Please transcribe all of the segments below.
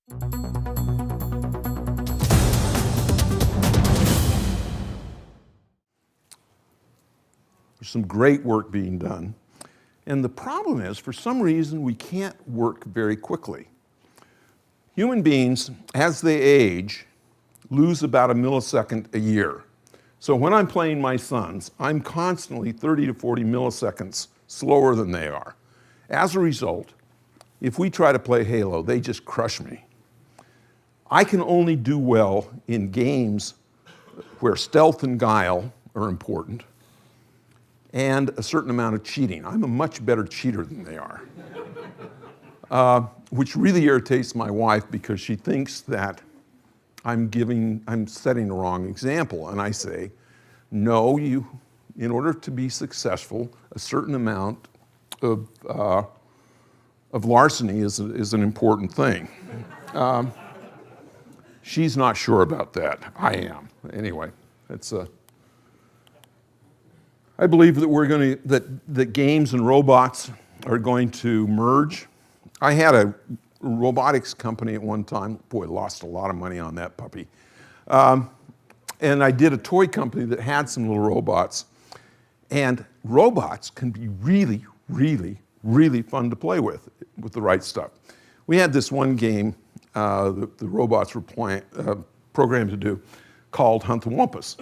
There's some great work being done. And the problem is, for some reason, we can't work very quickly. Human beings, as they age, lose about a millisecond a year. So when I'm playing my sons, I'm constantly 30 to 40 milliseconds slower than they are. As a result, if we try to play Halo, they just crush me. I can only do well in games where stealth and guile are important, and a certain amount of cheating. I'm a much better cheater than they are. Which really irritates my wife because she thinks that I'm setting the wrong example. And I say, no, in order to be successful, a certain amount of larceny is an important thing. She's not sure about that. I am. Anyway, I believe that that games and robots are going to merge. I had a robotics company at one time. Boy, lost a lot of money on that puppy. And I did a toy company that had some little robots. And robots can be really, really, really fun to play with the right stuff. We had this one game the robots were programmed to do called Hunt the Wumpus.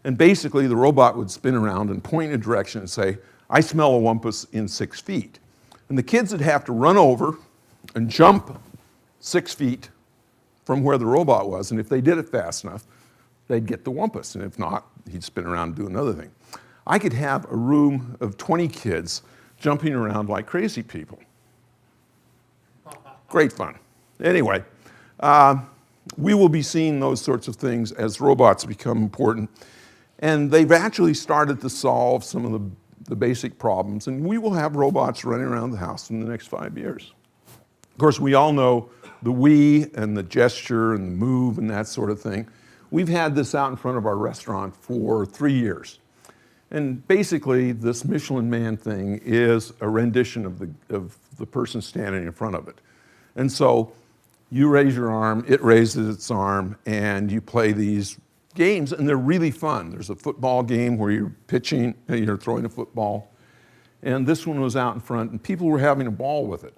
And basically, the robot would spin around and point in a direction and say, I smell a wumpus in 6 feet. And the kids would have to run over and jump 6 feet from where the robot was. And if they did it fast enough, they'd get the wumpus. And if not, he'd spin around and do another thing. I could have a room of 20 kids jumping around like crazy people. Great fun. Anyway, we will be seeing those sorts of things as robots become important. And they've actually started to solve some of the basic problems. And we will have robots running around the house in the next 5 years. Of course, we all know the Wii and the gesture and the move and that sort of thing. We've had this out in front of our restaurant for 3 years. And basically, this Michelin Man thing is a rendition of the person standing in front of it. And so you raise your arm, it raises its arm, and you play these games, and they're really fun. There's a football game where you're pitching, and you're throwing a football. And this one was out in front, and people were having a ball with it.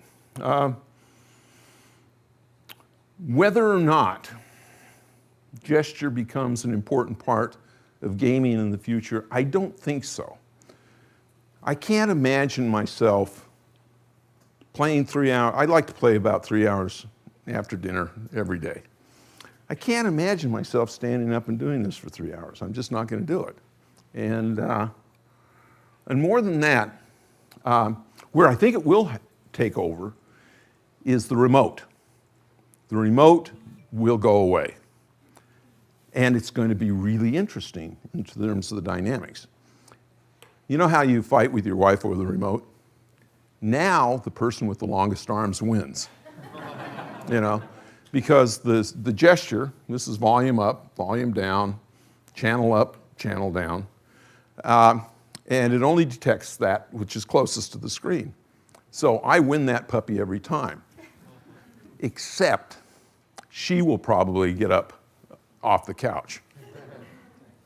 Whether or not gesture becomes an important part of gaming in the future, I don't think so. I can't imagine myself playing 3 hours. I like to play about 3 hours after dinner every day. I can't imagine myself standing up and doing this for 3 hours. I'm just not going to do it. And more than that, where I think it will take over is the remote. The remote will go away. And it's going to be really interesting in terms of the dynamics. You know how you fight with your wife over the remote? Now the person with the longest arms wins. You know? Because the gesture, this is volume up, volume down, channel up, channel down, and it only detects that which is closest to the screen. So I win that puppy every time, except she will probably get up off the couch.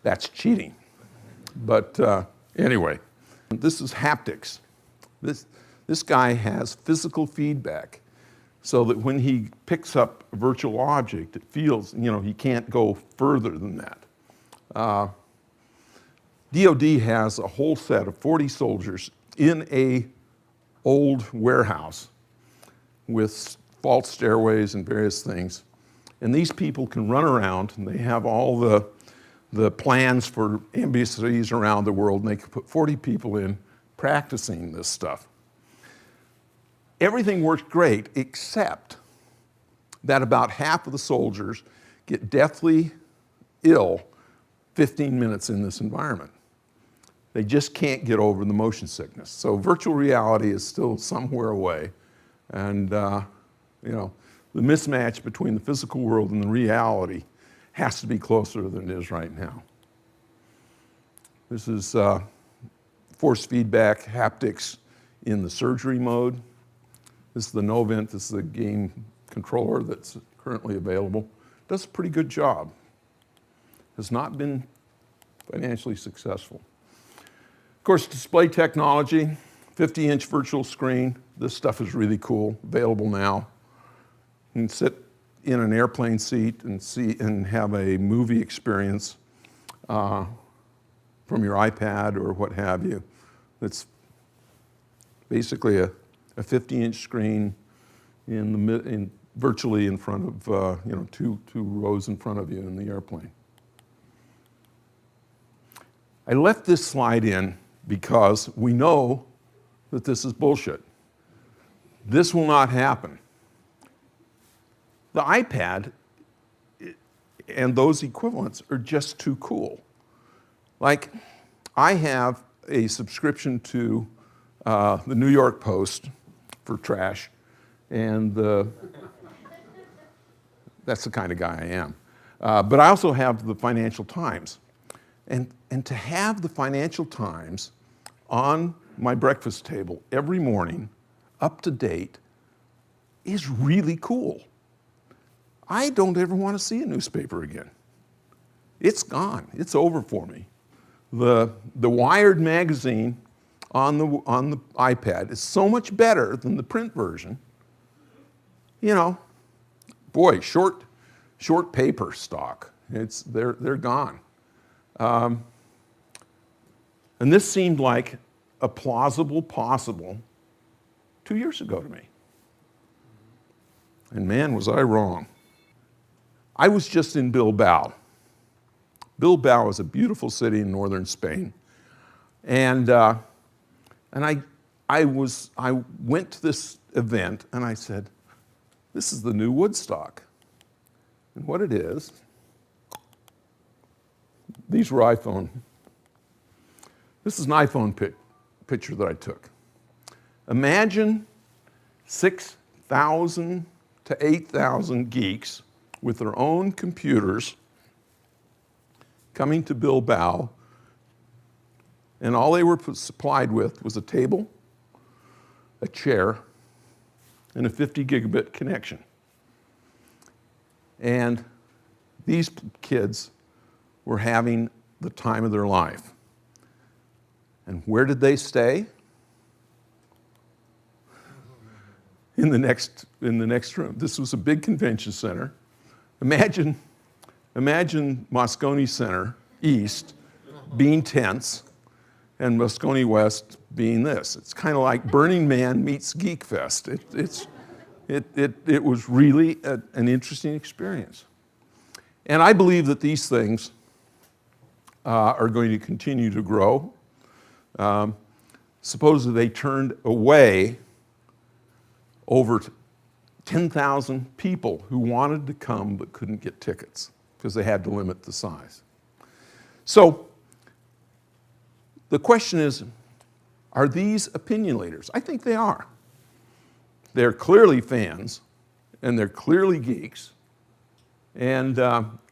That's cheating. But anyway, this is haptics. This guy has physical feedback, so that when he picks up a virtual object, it feels, he can't go further than that. DoD has a whole set of 40 soldiers in a old warehouse with vault stairways and various things. And these people can run around, and they have all the plans for embassies around the world, and they can put 40 people in practicing this stuff. Everything works great, except that about half of the soldiers get deathly ill 15 minutes in this environment. They just can't get over the motion sickness. So virtual reality is still somewhere away. And the mismatch between the physical world and the reality has to be closer than it is right now. This is force feedback haptics in the surgery mode. This is the Novent. This is a game controller that's currently available. Does a pretty good job. Has not been financially successful. Of course, display technology, 50-inch virtual screen. This stuff is really cool, available now. You can sit in an airplane seat and see and have a movie experience from your iPad or what have you. It's basically a 50-inch screen virtually in front of two rows in front of you in the airplane. I left this slide in because we know that this is bullshit. This will not happen. The iPad and those equivalents are just too cool. Like, I have a subscription to the New York Post for trash, and that's the kind of guy I am. But I also have the Financial Times. And to have the Financial Times on my breakfast table every morning, up to date, is really cool. I don't ever want to see a newspaper again. It's gone. It's over for me. The Wired magazine on the iPad is so much better than the print version. You know, boy, short paper stock. They're gone. And this seemed like a plausible possible 2 years ago to me. And man, was I wrong. I was just in Bilbao. Bilbao is a beautiful city in northern Spain. And I went to this event and I said, this is the new Woodstock. And what it is, these were iPhone. This is an iPhone picture that I took. Imagine 6,000 to 8,000 geeks with their own computers coming to Bilbao, and all they were supplied with was a table, a chair, and a 50 gigabit connection. And these kids were having the time of their life. And where did they stay? In the next room. This was a big convention center. Imagine Moscone Center East being tents and Moscone West being this. It's kind of like Burning Man meets Geek Fest. It was really an interesting experience. And I believe that these things are going to continue to grow. Supposedly they turned away over 10,000 people who wanted to come but couldn't get tickets because they had to limit the size. So the question is, are these opinion leaders? I think they are. They're clearly fans, and they're clearly geeks. And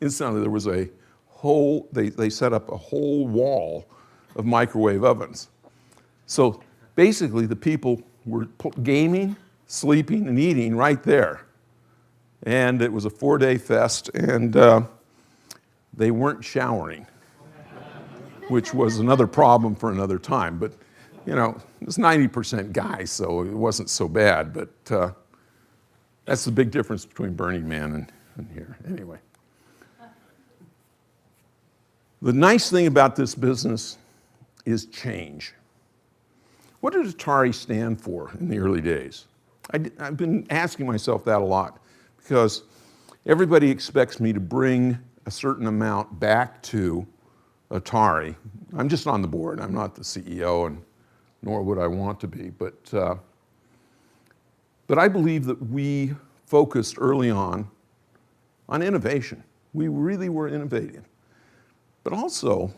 incidentally, there was a whole, they set up a whole wall of microwave ovens. So basically, the people were gaming, sleeping, and eating right there. And it was a 4-day fest, and they weren't showering, which was another problem for another time. But, you know, it was 90% guys, so it wasn't so bad. But that's the big difference between Burning Man and here. Anyway. The nice thing about this business is change. What did Atari stand for in the early days? I've been asking myself that a lot because everybody expects me to bring a certain amount back to Atari. I'm just on the board. I'm not the CEO, and nor would I want to be. But I believe that we focused early on innovation. We really were innovative. But also,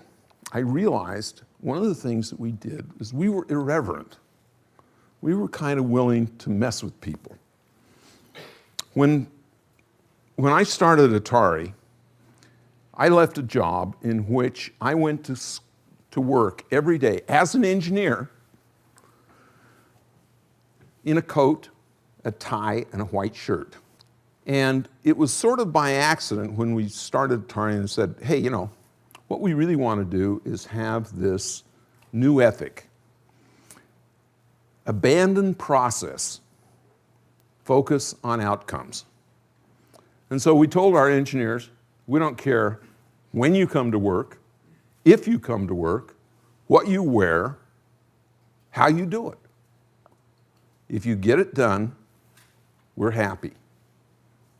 I realized one of the things that we did is we were irreverent. We were kind of willing to mess with people. When I started Atari, I left a job in which I went to work every day as an engineer in a coat, a tie, and a white shirt. And it was sort of by accident when we started Atari and said, hey, you know, what we really want to do is have this new ethic. Abandon process, focus on outcomes. And so we told our engineers, we don't care when you come to work, if you come to work, what you wear, how you do it. If you get it done, we're happy.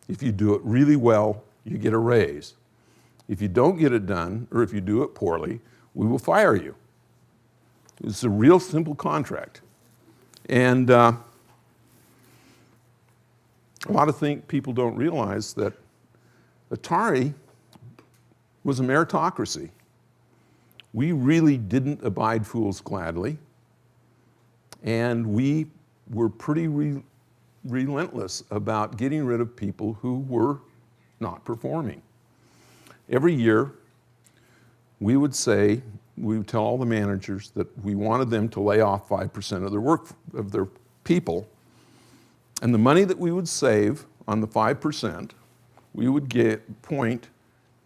If you do it really well, you get a raise. If you don't get it done, or if you do it poorly, we will fire you. It's a real simple contract. And a lot of people don't realize that Atari was a meritocracy. We really didn't abide fools gladly, and we were pretty relentless about getting rid of people who were not performing. Every year, we would tell all the managers that we wanted them to lay off 5% of their people, and the money that we would save on the 5%, we would point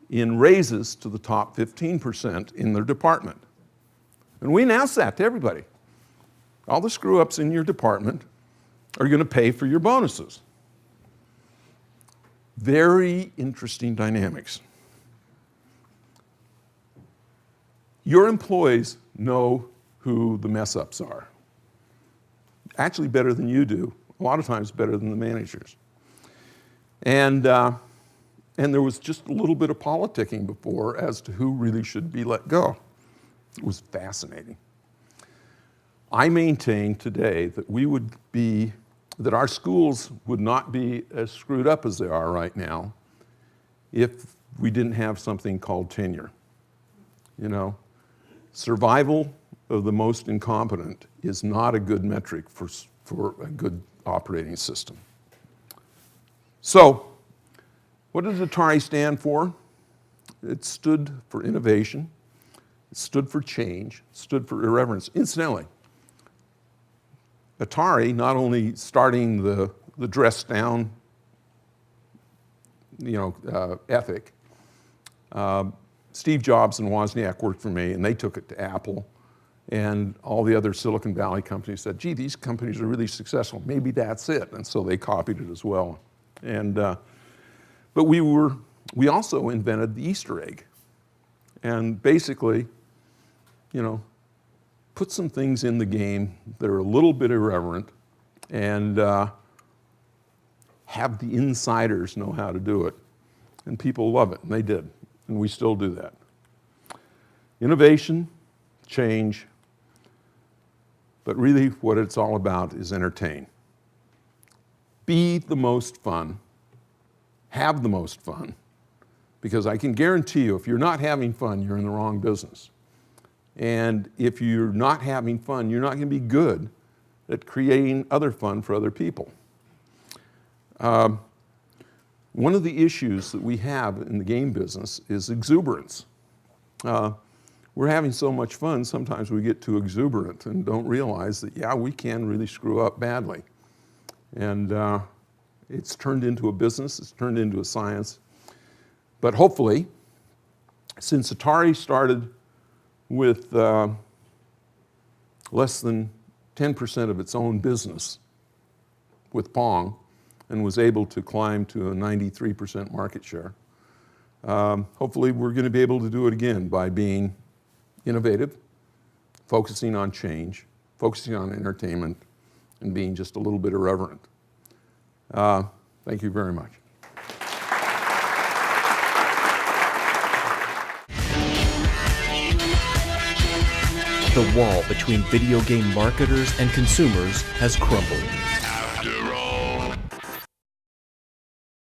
in raises to the top 15% in their department. And we announced that to everybody. All the screw-ups in your department are going to pay for your bonuses. Very interesting dynamics. Your employees know who the mess-ups are. Actually better than you do, a lot of times better than the managers. And there was just a little bit of politicking before as to who really should be let go. It was fascinating. I maintain today that our schools would not be as screwed up as they are right now if we didn't have something called tenure. You know, survival of the most incompetent is not a good metric for a good operating system. So, what does Atari stand for? It stood for innovation, it stood for change, it stood for irreverence. Incidentally, Atari, not only starting the dress down, ethic, Steve Jobs and Wozniak worked for me, and they took it to Apple, and all the other Silicon Valley companies said, gee, these companies are really successful, maybe that's it, and so they copied it as well. And, but we also invented the Easter egg, and basically, put some things in the game that are a little bit irreverent and have the insiders know how to do it. And people love it, and they did, and we still do that. Innovation, change, but really what it's all about is entertain. Be the most fun, have the most fun, because I can guarantee you if you're not having fun, you're in the wrong business. And if you're not having fun, you're not going to be good at creating other fun for other people. One of the issues that we have in the game business is exuberance. We're having so much fun, sometimes we get too exuberant and don't realize that, yeah, we can really screw up badly. And it's turned into a business, it's turned into a science. But hopefully, since Atari started with less than 10% of its own business with Pong and was able to climb to a 93% market share. Hopefully we're going to be able to do it again by being innovative, focusing on change, focusing on entertainment, and being just a little bit irreverent. Thank you very much. The wall between video game marketers and consumers has crumbled.